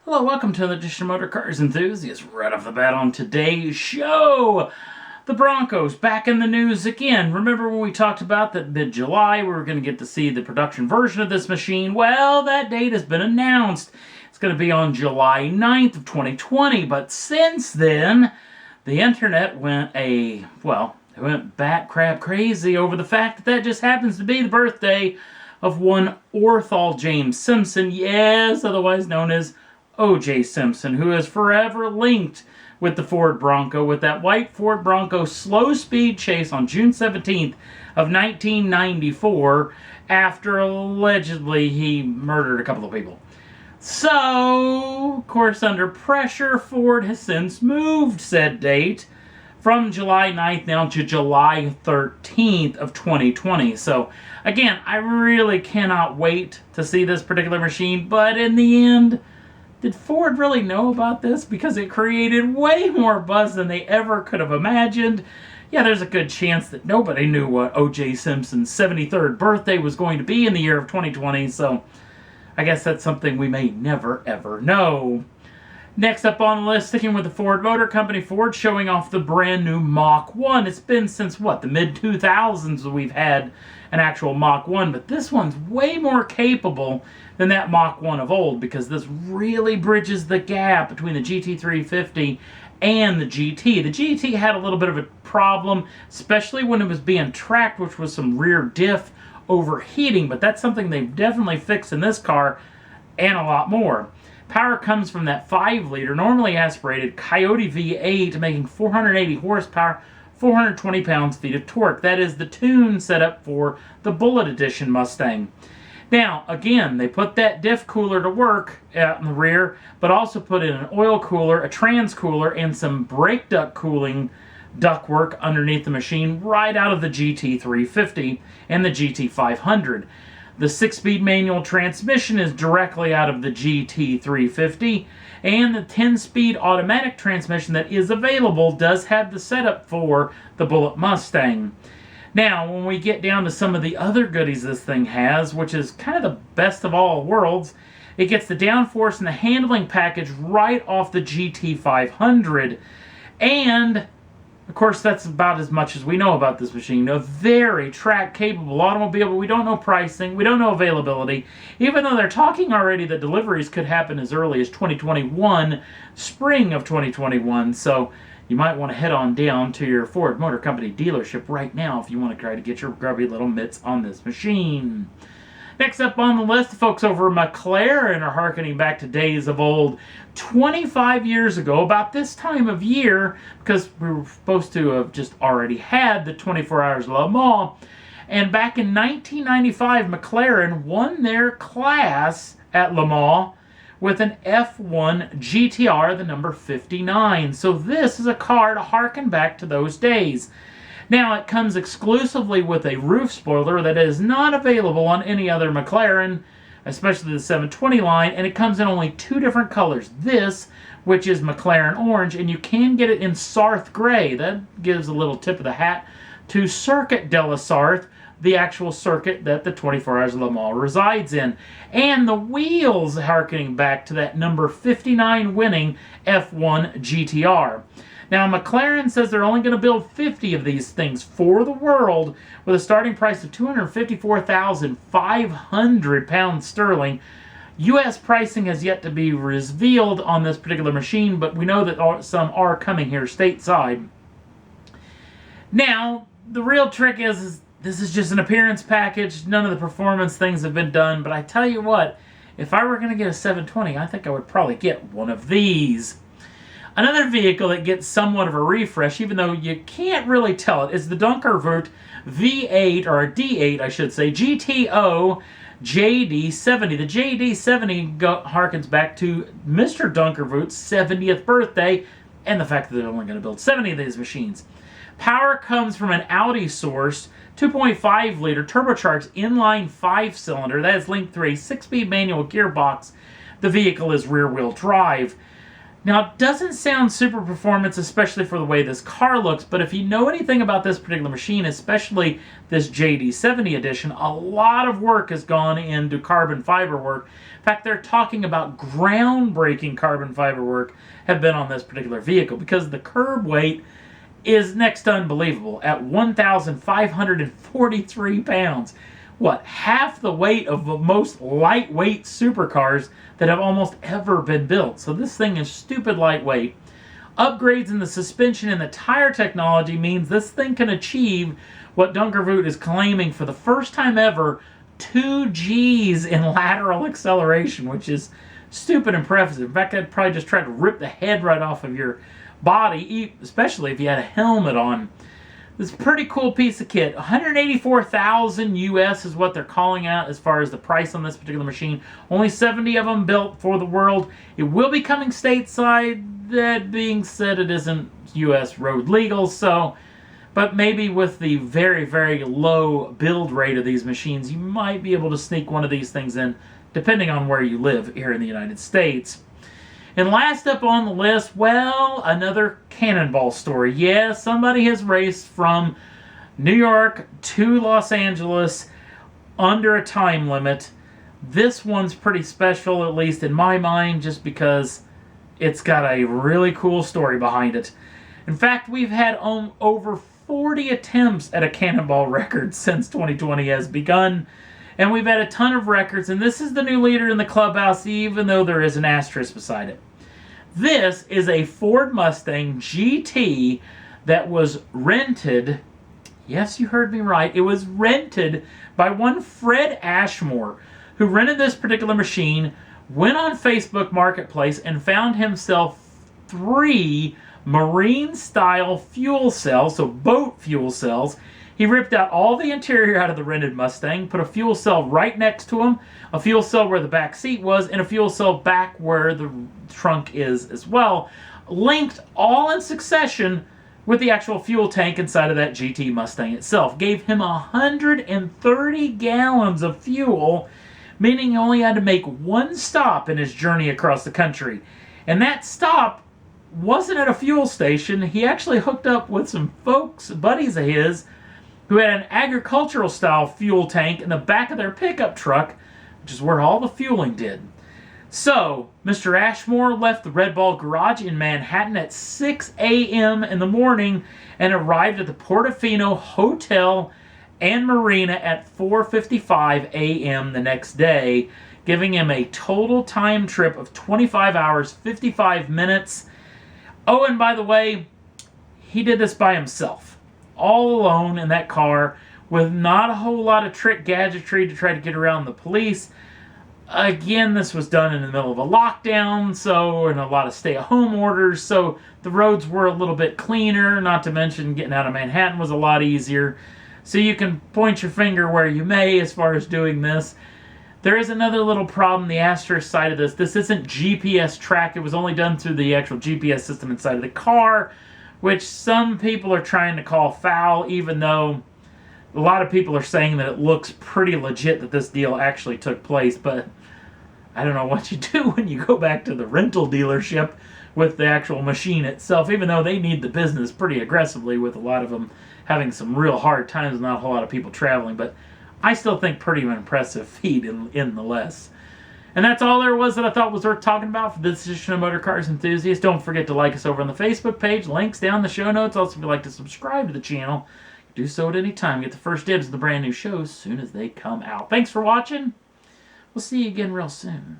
Hello, welcome to the edition of Motor Cars Enthusiasts. Right off the bat on today's show, the Broncos back in the news again. Remember when we talked about that mid-July we were going to get to see the production version of this machine? Well, that date has been announced. It's going to be on July 9th of 2020, but since then, the internet went bat crap crazy over the fact that that just happens to be the birthday of one Orthol James Simpson, yes, otherwise known as O.J. Simpson, who is forever linked with the Ford Bronco, with that white Ford Bronco slow speed chase on June 17th of 1994 after allegedly he murdered a couple of people. So, of course, under pressure, Ford has since moved said date from July 9th now to July 13th of 2020. So, again, I really cannot wait to see this particular machine, but in the end, did Ford really know about this? Because it created way more buzz than they ever could have imagined. Yeah, there's a good chance that nobody knew what O.J. Simpson's 73rd birthday was going to be in the year of 2020, so I guess that's something we may never ever know. Next up on the list, sticking with the Ford Motor Company, Ford showing off the brand new Mach 1. It's been since, the mid-2000s that we've had an actual Mach 1, but this one's way more capable than that Mach 1 of old, because this really bridges the gap between the GT350 and the GT. The GT had a little bit of a problem, especially when it was being tracked, which was some rear diff overheating, but that's something they've definitely fixed in this car, and a lot more. Power comes from that 5-liter, normally aspirated Coyote V8, making 480 horsepower, 420 pounds-feet of torque. That is the tune set up for the Bullet Edition Mustang. Now, again, they put that diff cooler to work out in the rear, but also put in an oil cooler, a trans cooler, and some brake duct cooling ductwork underneath the machine right out of the GT350 and the GT500. The 6-speed manual transmission is directly out of the GT350, and the 10-speed automatic transmission that is available does have the setup for the Bullet Mustang. Now, when we get down to some of the other goodies this thing has, which is kind of the best of all worlds, it gets the downforce and the handling package right off the GT500, and of course, that's about as much as we know about this machine. A very track-capable automobile, but we don't know pricing, we don't know availability, even though they're talking already that deliveries could happen as early as 2021, spring of 2021, so you might want to head on down to your Ford Motor Company dealership right now if you want to try to get your grubby little mitts on this machine. Next up on the list, the folks over at McLaren are hearkening back to days of old. 25 years ago, about this time of year, because we were supposed to have just already had the 24 Hours of Le Mans, and back in 1995, McLaren won their class at Le Mans with an F1 GTR, the number 59. So this is a car to harken back to those days. Now, it comes exclusively with a roof spoiler that is not available on any other McLaren, especially the 720 line, and it comes in only 2 different colors. This, which is McLaren Orange, and you can get it in Sarth Gray. That gives a little tip of the hat to Circuit de la Sarthe, the actual circuit that the 24 Hours of Le Mans resides in. And the wheels harkening back to that number 59 winning F1 GTR. Now, McLaren says they're only going to build 50 of these things for the world with a starting price of £254,500 sterling. U.S. pricing has yet to be revealed on this particular machine, but we know that some are coming here stateside. Now, the real trick is this is just an appearance package. None of the performance things have been done, but I tell you what, if I were going to get a 720, I think I would probably get one of these. Another vehicle that gets somewhat of a refresh, even though you can't really tell it, is the Donkervoort V8, or D8, I should say, GTO JD70. The JD70 harkens back to Mr. Donkervoort's 70th birthday, and the fact that they're only going to build 70 of these machines. Power comes from an Audi-sourced 2.5-liter turbocharged inline 5-cylinder that is linked through a 6-speed manual gearbox. The vehicle is rear-wheel drive. Now, it doesn't sound super performance, especially for the way this car looks, but if you know anything about this particular machine, especially this JD70 edition, a lot of work has gone into carbon fiber work. In fact, they're talking about groundbreaking carbon fiber work have been on this particular vehicle because the curb weight is next to unbelievable at 1,543 pounds. What, half the weight of the most lightweight supercars that have almost ever been built. So this thing is stupid lightweight. Upgrades in the suspension and the tire technology means this thing can achieve what Donkervoort is claiming for the first time ever, 2 Gs in lateral acceleration, which is stupid impressive. In fact, I'd probably just try to rip the head right off of your body, especially if you had a helmet on. This is a pretty cool piece of kit. $184,000 US is what they're calling out as far as the price on this particular machine. Only 70 of them built for the world. It will be coming stateside. That being said, it isn't US road legal, so... But maybe with the very, very low build rate of these machines, you might be able to sneak one of these things in, depending on where you live here in the United States. And last up on the list, well, another Cannonball story. Yeah, somebody has raced from New York to Los Angeles under a time limit. This one's pretty special, at least in my mind, just because it's got a really cool story behind it. In fact, we've had over 40 attempts at a Cannonball record since 2020 has begun. And we've had a ton of records, and this is the new leader in the clubhouse, even though there is an asterisk beside it. This is a Ford Mustang GT that was rented. Yes, you heard me right. It was rented by one Fred Ashmore, who rented this particular machine, went on Facebook Marketplace, and found himself 3 marine-style fuel cells, so boat fuel cells. He ripped out all the interior out of the rented Mustang, put a fuel cell right next to him, a fuel cell where the back seat was, and a fuel cell back where the trunk is as well, linked all in succession with the actual fuel tank inside of that GT Mustang itself. Gave him 130 gallons of fuel, meaning he only had to make one stop in his journey across the country. And that stop wasn't at a fuel station. He actually hooked up with some folks, buddies of his, who had an agricultural-style fuel tank in the back of their pickup truck, which is where all the fueling did. So, Mr. Ashmore left the Red Ball Garage in Manhattan at 6 a.m. in the morning and arrived at the Portofino Hotel and Marina at 4:55 a.m. the next day, giving him a total time trip of 25 hours, 55 minutes. Oh, and by the way, he did this by himself. All alone in that car with not a whole lot of trick gadgetry to try to get around the police. Again, this was done in the middle of a lockdown, and a lot of stay-at-home orders, so the roads were a little bit cleaner, not to mention getting out of Manhattan was a lot easier. So you can point your finger where you may as far as doing this. There is another little problem, the asterisk side of this. This isn't GPS track. It was only done through the actual GPS system inside of the car, which some people are trying to call foul, even though a lot of people are saying that it looks pretty legit that this deal actually took place. But I don't know what you do when you go back to the rental dealership with the actual machine itself, even though they need the business pretty aggressively with a lot of them having some real hard times, not a whole lot of people traveling. But I still think pretty impressive feat in the less. And that's all there was that I thought was worth talking about for this edition of Motor Cars Enthusiast. Don't forget to like us over on the Facebook page. Links down in the show notes. Also, if you'd like to subscribe to the channel, do so at any time. Get the first dibs of the brand new shows as soon as they come out. Thanks for watching. We'll see you again real soon.